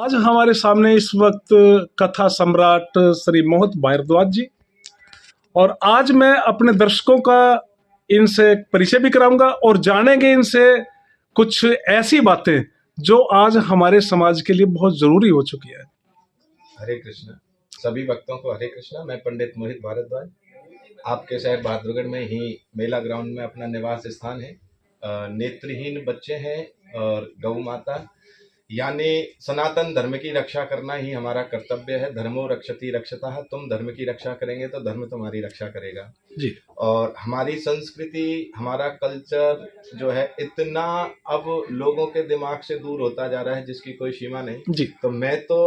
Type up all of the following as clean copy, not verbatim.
आज हमारे सामने इस वक्त कथा सम्राट श्री मोहित भारद्वाज जी, और आज मैं अपने दर्शकों का इनसे परिचय भी कराऊंगा और जानेंगे इनसे कुछ ऐसी बातें जो आज हमारे समाज के लिए बहुत जरूरी हो चुकी है। हरे कृष्णा, सभी भक्तों को हरे कृष्णा। मैं पंडित मोहित भारद्वाज, आपके शहर बहादुरगढ़ में ही मेला ग्राउंड में अपना निवास स्थान है। नेत्रहीन बच्चे हैं और गौ माता यानी सनातन धर्म की रक्षा करना ही हमारा कर्तव्य है। धर्मो रक्षति रक्षतः, तुम धर्म की रक्षा करेंगे तो धर्म तुम्हारी रक्षा करेगा जी। और हमारी संस्कृति, हमारा कल्चर जो है इतना अब लोगों के दिमाग से दूर होता जा रहा है जिसकी कोई सीमा नहीं जी। तो मैं तो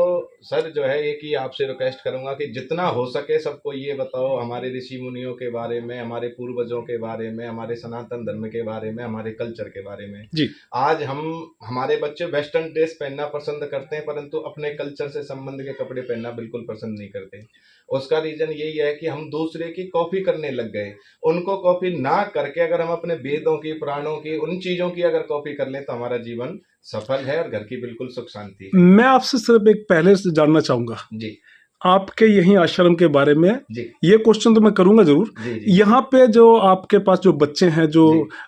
सर जो है एक ही आपसे रिक्वेस्ट करूंगा कि जितना हो सके सबको ये बताओ हमारे ऋषि मुनियों के बारे में, हमारे पूर्वजों के बारे में, हमारे सनातन धर्म के बारे में, हमारे कल्चर के बारे में। जी। आज हमारे बच्चे वेस्टर्न ड्रेस पहनना पसंद करते हैं परंतु अपने कल्चर से संबंध के कपड़े पहनना बिल्कुल पसंद नहीं करते। उसका रीजन यही है कि हम दूसरे की कॉपी करने लग गए। उनको कॉपी ना करके अगर हम अपने वेदों की, पुराणों की, उन चीजों की अगर कॉपी कर लें तो हमारा जीवन सफल है और घर की बिल्कुल सुख शांति है। मैं आपसे सिर्फ एक पहले से जानना चाहूंगा जी, आपके यही आश्रम के बारे में। जी, ये क्वेश्चन तो मैं करूंगा जरूर। जी, जी, यहाँ पे जो आपके पास जो बच्चे हैं जो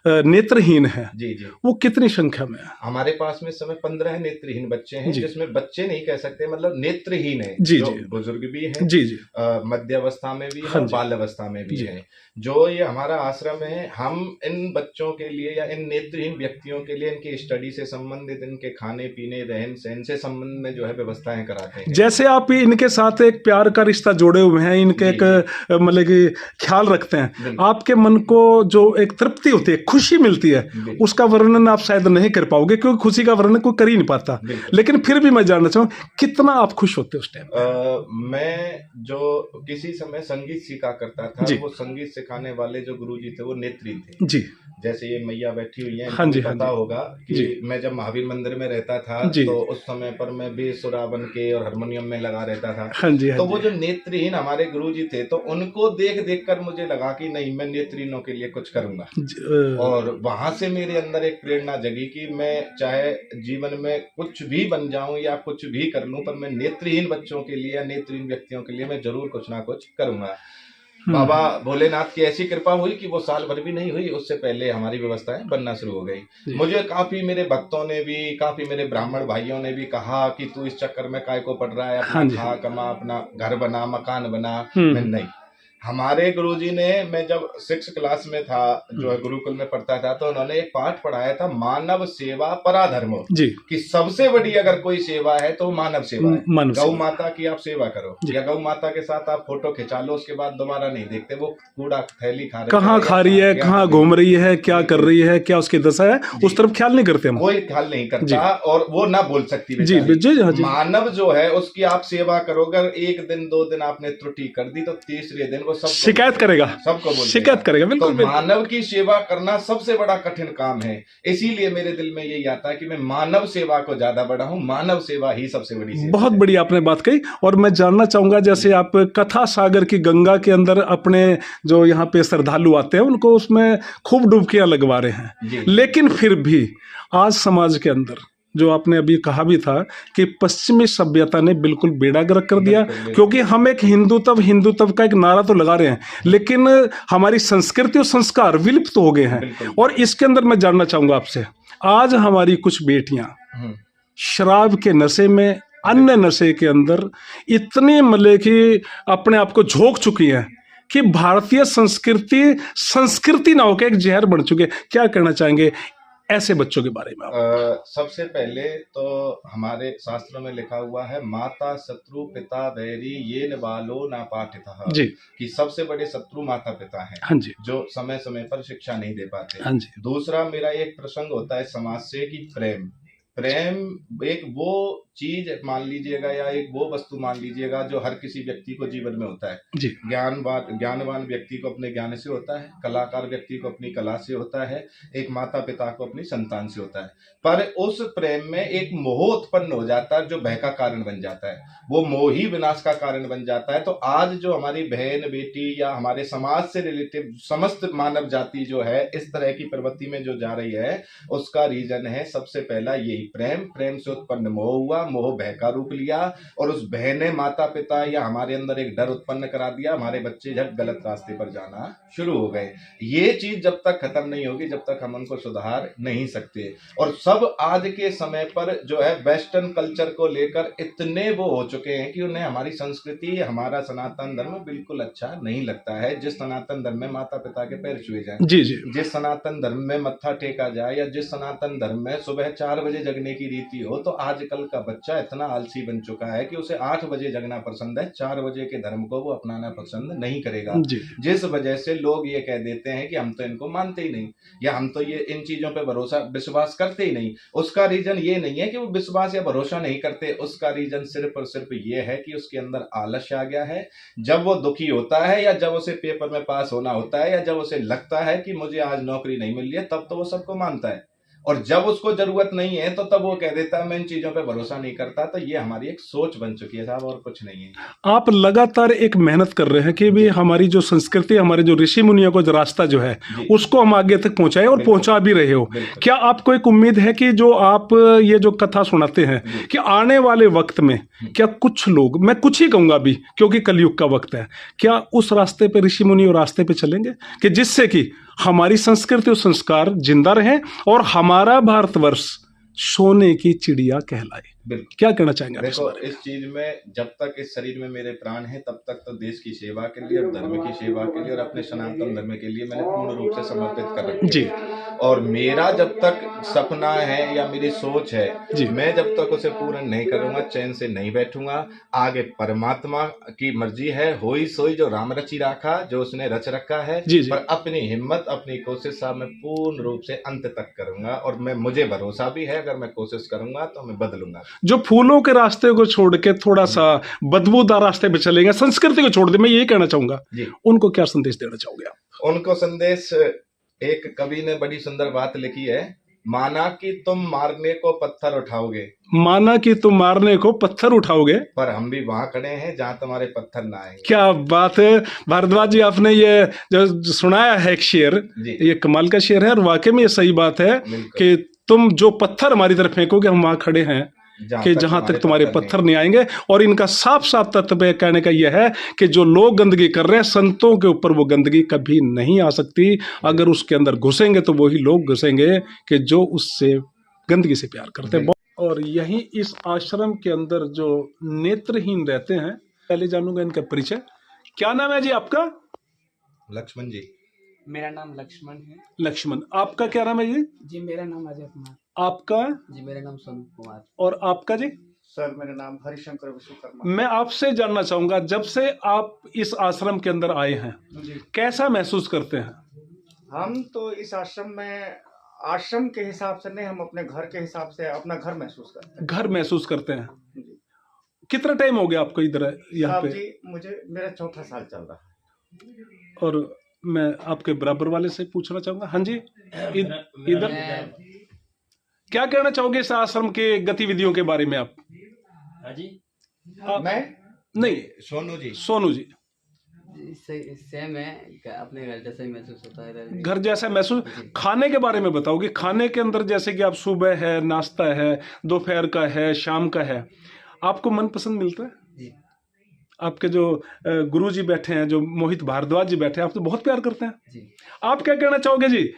नेत्रहीन हैं, जी, जी, वो कितनी संख्या में है? हमारे पास में इस समय 15 नेत्रहीन बच्चे हैं, जी। जिसमें बच्चे नहीं कह सकते, मतलब नेत्रहीन है। जी, जो जी। बुजुर्ग भी हैं, जी जी। मध्य अवस्था में भी है हाँ और जी। बाल अवस्था में भी जी। है। जो ये हमारा आश्रम है, हम इन बच्चों के लिए या इन नेत्रहीन व्यक्तियों के लिए इनकी स्टडी से संबंधित, इनके खाने पीने, रहन सहन से संबंध में जो है व्यवस्थाएं कराते हैं। जैसे आप इनके साथ एक प्यार का रिश्ता जोड़े हुए हैं, इनके जी, एक मतलब कि ख्याल रखते हैं, बिल्कुल। आपके मन को जो एक तृप्ति होती है, खुशी मिलती है, बिल्कुल। उसका वर्णन आप शायद नहीं कर पाओगे क्योंकि खुशी का वर्णन कोई कर ही नहीं पाता। बिल्कुल। लेकिन फिर भी मैं जानना चाहूँ कितना आप खुश होते उस टाइम? मैं जो किसी समय संगीत सीखा करता था, जी। वो संगीत सिखाने वाले जो गुरुजी थे वो नेत्री थे। जी। जैसे ये मैया बैठी हुई है, हाँ जी, इनको हाँ पता जी। होगा कि जी। मैं जब महावीर मंदिर में रहता था जी। तो उस समय पर मैं बेसुरा बन के और हारमोनियम में लगा रहता था। हाँ जी, हाँ तो वो जी। जो नेत्रहीन हमारे गुरुजी थे तो उनको देख देख कर मुझे लगा कि नहीं, मैं नेत्रहीनों के लिए कुछ करूंगा। और वहां से मेरे अंदर एक प्रेरणा जगी कि मैं चाहे जीवन में कुछ भी बन जाऊं या कुछ भी कर लूं, पर मैं नेत्रहीन बच्चों के लिए या नेत्रहीन व्यक्तियों के लिए मैं जरूर कुछ ना कुछ करूंगा। बाबा भोलेनाथ की ऐसी कृपा हुई कि वो साल भर भी नहीं हुई, उससे पहले हमारी व्यवस्थाएं बनना शुरू हो गई। मुझे काफी मेरे भक्तों ने भी, काफी मेरे ब्राह्मण भाइयों ने भी कहा कि तू इस चक्कर में काय को पड़ रहा है, अपना खा कमा, अपना घर बना, मकान बना। मैं नहीं, हमारे गुरुजी ने, मैं जब 6th क्लास में था, जो है गुरुकुल में पढ़ता था, तो उन्होंने एक पाठ पढ़ाया था, मानव सेवा पराधर्मो, कि सबसे बड़ी अगर कोई सेवा है तो मानव सेवा है। गौ माता की आप सेवा करो, या गौ माता के साथ आप फोटो खिंचा लो, उसके बाद दोबारा नहीं देखते वो कूड़ा थैली खा रही है, कहाँ खा रही है, कहाँ घूम रही है, क्या कर रही है, क्या उसकी दशा है, उस तरफ ख्याल नहीं करते हम। कोई ख्याल नहीं करता और वो ना बोल सकती। जी, मानव जो है उसकी आप सेवा करोगे, अगर 1 दिन 2 दिन आपने त्रुटि कर दी तो तीसरे दिन वो सब शिकायत करेगा, सबको शिकायत करेगा। बिल्कुल, तो मानव की सेवा करना सबसे बड़ा कठिन काम है। इसीलिए मेरे दिल में यही आता है कि मैं मानव सेवा को ज्यादा बढ़ाऊं, मानव सेवा ही सबसे बड़ी सेवा। बहुत बड़ी आपने बात कही। और मैं जानना चाहूंगा, जैसे आप कथा सागर की गंगा के अंदर अपने जो यहाँ पे श्रद्धालु आते हैं उनको उसमें खूब डुबकियां लगवा रहे हैं, लेकिन फिर भी आज समाज के अंदर जो आपने अभी कहा भी था कि पश्चिमी सभ्यता ने बिल्कुल बेड़ा गर्क कर दिया, क्योंकि हम एक हिंदुत्व का एक नारा तो लगा रहे हैं, लेकिन हमारी संस्कृति और संस्कार विलुप्त हो गए हैं। और इसके अंदर मैं जानना चाहूंगा आपसे, आज हमारी कुछ बेटियां शराब के नशे में, अन्य नशे के अंदर इतनी मतलब कि अपने आप को झोंक चुकी हैं कि भारतीय संस्कृति ना होकर एक जहर बन चुके। क्या कहना चाहेंगे ऐसे बच्चों के बारे में? सबसे पहले तो हमारे शास्त्रों में लिखा हुआ है, माता शत्रु पिता बैरी ये न बालो ना पाठितः, कि सबसे बड़े शत्रु माता पिता हैं। हाँ जी। जो समय समय पर शिक्षा नहीं दे पाते। हाँ जी। दूसरा मेरा एक प्रसंग होता है समाज से कि प्रेम एक वो चीज मान लीजिएगा या एक वो वस्तु मान लीजिएगा जो हर किसी व्यक्ति को जीवन में होता है। ज्ञानवान व्यक्ति को अपने ज्ञान से होता है, कलाकार व्यक्ति को अपनी कला से होता है, एक माता पिता को अपनी संतान से होता है। पर उस प्रेम में एक मोह उत्पन्न हो जाता है जो भय का कारण बन जाता है, वो मोह ही विनाश का कारण बन जाता है। तो आज जो हमारी बहन बेटी या हमारे समाज से रिलेटिव समस्त मानव जाति जो है इस तरह की प्रवृत्ति में जो जा रही है, उसका रीजन है सबसे पहला यही प्रेम, प्रेम से उत्पन्न मोह हुआ, मोह भय का रूप लिया और उस भय ने माता पिता या हमारे अंदर एक डर उत्पन्न करा दिया, हमारे बच्चे झट गलत रास्ते पर जाना शुरू हो गए। ये चीज जब तक खत्म नहीं होगी, जब तक हम उनको सुधार नहीं सकते। और सब आज के समय पर जो है वेस्टर्न कल्चर को लेकर इतने वो हो चुके हैं कि उन्हें हमारी संस्कृति, हमारा सनातन धर्म बिल्कुल अच्छा नहीं लगता है। जिस सनातन धर्म में माता पिता के पैर छुए जाएं, जी जी, जिस सनातन धर्म में मत्था टेका जाए, या जिस सनातन धर्म में सुबह 4 बजे जगने की रीति हो, तो आजकल का बच्चा इतना आलसी बन चुका है कि उसे 8 बजे जगना पसंद है, 4 बजे के धर्म को वो अपनाना पसंद नहीं करेगा। जी जिस वजह से लोग ये कह देते हैं कि हम तो इनको मानते ही नहीं, या हम तो ये इन चीजों पे भरोसा विश्वास करते ही नहीं। उसका रीजन ये नहीं है कि वो विश्वास या भरोसा नहीं करते, उसका रीजन सिर्फ और सिर्फ ये है कि उसके अंदर आलस्य आ गया है। जब वो दुखी होता है, या जब उसे पेपर में पास होना होता है, या जब उसे लगता है कि मुझे आज नौकरी नहीं मिल रही है, तब तो वो सबको मानता है। और जब उसको जरूरत नहीं है तो तब वो कह देता है मैं इन चीजों पे भरोसा नहीं करता। तो ये हमारी एक सोच बन चुकी है साहब, और कुछ नहीं है। आप लगातार एक मेहनत कर रहे हैं कि भी हमारी जो संस्कृति, हमारे जो ऋषि मुनियों को जो रास्ता जो है उसको हम आगे तक पहुंचाएं, और पहुंचा भी रहे हो। क्या आपको एक उम्मीद है कि जो आप ये जो कथा सुनाते हैं कि आने वाले वक्त में क्या कुछ लोग, मैं कुछ ही कहूंगा अभी क्योंकि कलयुग का वक्त है, क्या उस रास्ते पे ऋषि मुनि और रास्ते पे चलेंगे कि जिससे कि हमारी संस्कृति और संस्कार जिंदा रहे और हमारा भारतवर्ष सोने की चिड़िया कहलाए? बिल्कुल। क्या कहना चाहेंगे आप देखो, इस चीज में जब तक इस शरीर में मेरे प्राण हैं तब तक तो देश की सेवा के लिए और धर्म की सेवा के लिए और अपने सनातन धर्म के लिए मैंने पूर्ण रूप से समर्पित कर रखा है जी। और मेरा जब तक सपना है या मेरी सोच है जी। मैं जब तक उसे पूर्ण नहीं करूंगा चैन से नहीं बैठूंगा। आगे परमात्मा की मर्जी है, होई सोई जो राम रची राखा, जो उसने रच रखा है। जी जी। पर अपनी हिम्मत, अपनी कोशिश साहब मैं पूर्ण रूप से अंत तक करूंगा और मुझे भरोसा भी है अगर मैं कोशिश करूंगा तो मैं बदलूंगा। जो फूलों के रास्ते को छोड़ के थोड़ा सा बदबूदार रास्ते पे चलेंगे, संस्कृति को छोड़ दे, मैं यही कहना चाहूंगा, उनको क्या संदेश देना चाहोगे आप? उनको संदेश, एक कवि ने बड़ी सुंदर बात लिखी है, माना कि तुम मारने को पत्थर उठाओगे, माना कि तुम मारने को पत्थर उठाओगे, पर हम भी वहां खड़े हैं जहां तुम्हारे पत्थर ना आएंगे। क्या बात है भारद्वाज जी, आपने ये जो सुनाया है एक शेर, ये कमाल का शेर है और वाकई में ये सही बात है कि तुम जो पत्थर हमारी तरफ फेंकोगे हम वहां खड़े हैं कि जहां तक तुम्हारे पत्थर नहीं आएंगे। और इनका साफ साफ तत्व कहने का यह है कि जो लोग गंदगी कर रहे हैं, संतों के ऊपर वो गंदगी कभी नहीं आ सकती। अगर उसके अंदर घुसेंगे तो वही लोग घुसेंगे कि जो उससे गंदगी से प्यार करते हैं। और यही इस आश्रम के अंदर जो नेत्रहीन रहते हैं, पहले जानूंगा इनका परिचय। क्या नाम है जी आपका? लक्ष्मण जी। मेरा नाम लक्ष्मण है। लक्ष्मण, आपका क्या नाम है जी? जी मेरा नाम अजय कुमार। आपका? जी मेरा नाम सोनू कुमार। और आपका जी? सर मेरा नाम हरिशंकर विश्वकर्मा। मैं आपसे जानना चाहूंगा, जब से आप इस आश्रम के अंदर आए हैं जी, कैसा महसूस करते हैं? हम तो इस आश्रम में आश्रम के हिसाब से नहीं, हम अपने घर के हिसाब से अपना घर महसूस करते हैं। घर महसूस करते हैं। जी। कितना टाइम हो गया आपको इधर यहाँ पे? जी मुझे मेरा 4था साल चल रहा है। और मैं आपके बराबर वाले से पूछना चाहूंगा। हाँ जी, इधर क्या कहना चाहोगे इस आश्रम के गतिविधियों के बारे में आप? हाँ जी। मैं नहीं, सोनू जी। सोनू जी। सेम है, अपने घर जैसा ही महसूस होता है। घर जैसा महसूस। खाने के बारे में बताओगे, खाने के अंदर जैसे कि आप सुबह है नाश्ता है, दोपहर का है, शाम का है, आपको मनपसंद मिलता है? जी। आपके जो गुरु जी बैठे हैं, जो मोहित भारद्वाज जी बैठे हैं, आप तो बहुत प्यार करते हैं जी। आप क्या कहना चाहोगे जी?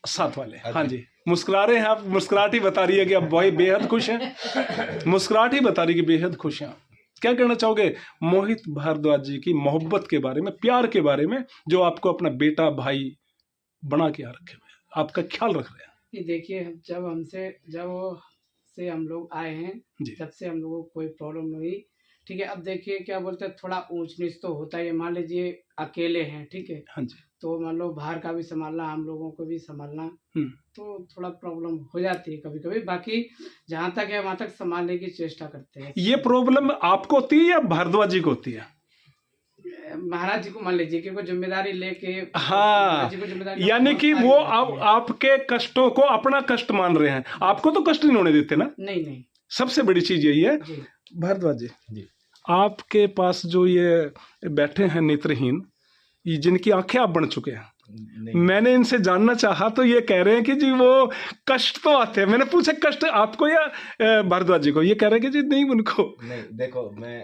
साथ वाले, हाँ जी, मुस्कुरा रहे हैं आप, मुस्कुराहट ही बता रही है कि आप बेहद खुश हैं। मुस्कुराहट ही बता रही है कि बेहद खुश हैं। क्या कहना चाहोगे मोहित भारद्वाज जी की मोहब्बत के बारे में, प्यार के बारे में, जो आपको अपना बेटा भाई बना के यहाँ रखे हुए, आपका ख्याल रख रहे हैं? ये देखिए, जब से हम लोग आए हैं, जब से हम लोगों को कोई प्रॉब्लम नहीं हुई। ठीक है, अब देखिए क्या बोलते हैं, थोड़ा ऊंच नीच तो होता है। मान लीजिए अकेले हैं, ठीक है, हाँ जी, तो मान लो बाहर का भी संभालना, हम लोगों को भी संभालना, तो थोड़ा प्रॉब्लम हो जाती है कभी कभी। बाकी जहाँ तक है वहाँ तक संभालने की चेष्टा करते हैं। ये प्रॉब्लम आपको होती है या भारद्वाज जी को होती है? महाराज जी को मान लीजिए कि कोई जिम्मेदारी लेके, हाँ, यानी कि वो आपके कष्टों को अपना कष्ट मान रहे हैं, आपको तो कष्ट नहीं होने देते ना। नहीं, सबसे बड़ी चीज यही है। भारद्वाज जी, आपके पास जो ये बैठे हैं नेत्रहीन, जिनकी आंखें आप बन चुके हैं, नहीं, मैंने इनसे जानना चाहा तो ये कह रहे हैं कि जी वो कष्ट तो आते हैं। मैंने पूछा कष्ट आपको या भारद्वाज जी को? ये कह रहे हैं कि जी नहीं उनको। नहीं, देखो मैं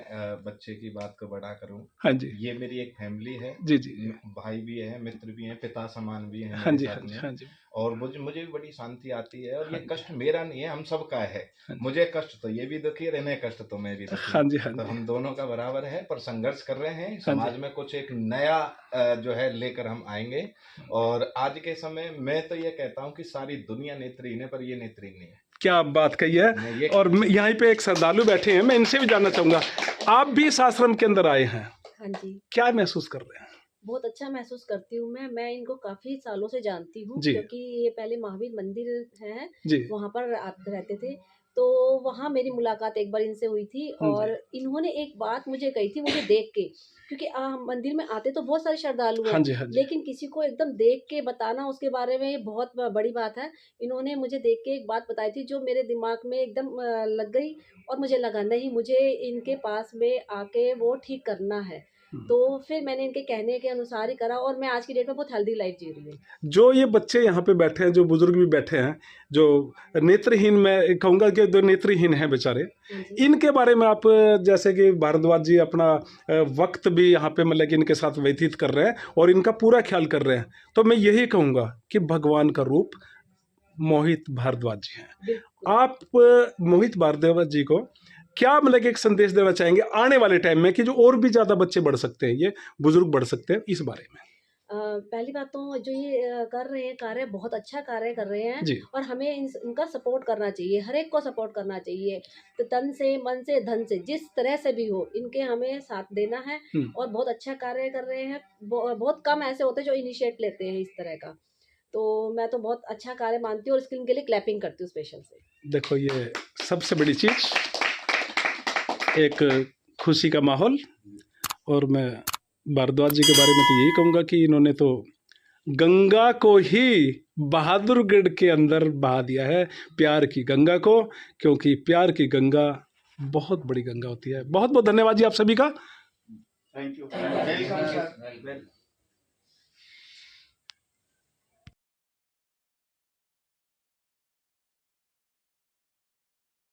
बच्चे की बात को बड़ा करूं, हाँ जी, ये मेरी एक फैमिली है। जी जी, भाई भी है, मित्र भी हैं, पिता समान भी हैं हाँ मेरे जी, साथ हाँ जी, में। हाँ जी, और मुझे भी बड़ी शांति आती है। और हाँ ये जी, कष्ट मेरा नहीं है, हम सबका है। हाँ जी, मुझे कष्ट तो ये भी दुखी है, इन्हें कष्ट तो मैं भी दुखी हाँ हूँ। जी, हाँ तो जी, हम दोनों का बराबर है, पर संघर्ष कर रहे हैं। हाँ जी। समाज में कुछ एक नया जो है लेकर हम आएंगे। और आज के समय मैं तो ये कहता हूँ कि सारी दुनिया नेत्रहीन है, पर ये नेत्रहीन नहीं है। क्या बात कही है। मैं ये और यहाँ पे एक श्रद्धालु बैठे हैं, मैं इनसे भी जानना चाहूंगा, आप भी इस आश्रम के अंदर आए हैं, हाँ जी, क्या महसूस कर रहे हैं? बहुत अच्छा महसूस करती हूँ मैं इनको काफ़ी सालों से जानती हूँ, जी। क्योंकि ये पहले महावीर मंदिर है, जी, वहाँ पर आते रहते थे। तो वहाँ मेरी मुलाकात एक बार इनसे हुई थी, जी, और इन्होंने एक बात मुझे कही थी मुझे देख के, क्योंकि मंदिर में आते तो बहुत सारे श्रद्धालु हाँ हैं, जी, हाँ जी, लेकिन किसी को एकदम देख के बताना उसके बारे में, ये बहुत बड़ी बात है। इन्होंने मुझे देख के एक बात बताई थी जो मेरे दिमाग में एकदम लग गई, और मुझे लगा नहीं, मुझे इनके पास में आके वो ठीक करना है। तो फिर मैंने इनके कहने के अनुसार ही करा, और मैं आज की डेट में बहुत हेल्दी लाइफ जी रही हूँ। जो ये बच्चे यहाँ पे बैठे हैं, जो बुजुर्ग भी बैठे हैं, जो नेत्रहीन, मैं कहूँगा कि जो नेत्रहीन हैं बेचारे, हाँ जी। इनके बारे में आप, जैसे कि भारद्वाज जी अपना वक्त भी यहाँ पे मतलब कि इनके साथ व्यतीत कर रहे हैं और इनका पूरा ख्याल कर रहे हैं, तो मैं यही कहूँगा कि भगवान का रूप मोहित भारद्वाज जी हैं। बिल्कुल। आप मोहित भारद्वाज जी को क्या मतलब कि एक संदेश देना चाहेंगे आने वाले टाइम में, कि जो और भी ज़्यादा बच्चे बढ़ सकते हैं, ये बुजुर्ग बढ़ सकते हैं, इस बारे में? पहली बात तो जो ये कर रहे हैं कार्य, बहुत अच्छा कार्य कर रहे हैं, जी, और हमें इनका सपोर्ट करना चाहिए, हर एक को सपोर्ट करना चाहिए, तो तन से, मन से, धन से, जिस तरह से भी हो, इनके हमें साथ देना है। और बहुत अच्छा कार्य कर रहे हैं। बहुत कम ऐसे होते हैं जो इनिशिएट लेते हैं इस तरह का, तो मैं तो बहुत अच्छा कार्य मानती हूँ, और इनके लिए क्लैपिंग करती हूँ स्पेशल से। देखो ये सबसे बड़ी चीज़, एक खुशी का माहौल। और मैं भारद्वाज जी के बारे में तो यही कहूँगा कि इन्होंने तो गंगा को ही बहादुरगढ़ के अंदर बहा दिया है, प्यार की गंगा को, क्योंकि प्यार की गंगा बहुत बड़ी गंगा होती है। बहुत बहुत धन्यवाद जी आप सभी का। Thank you.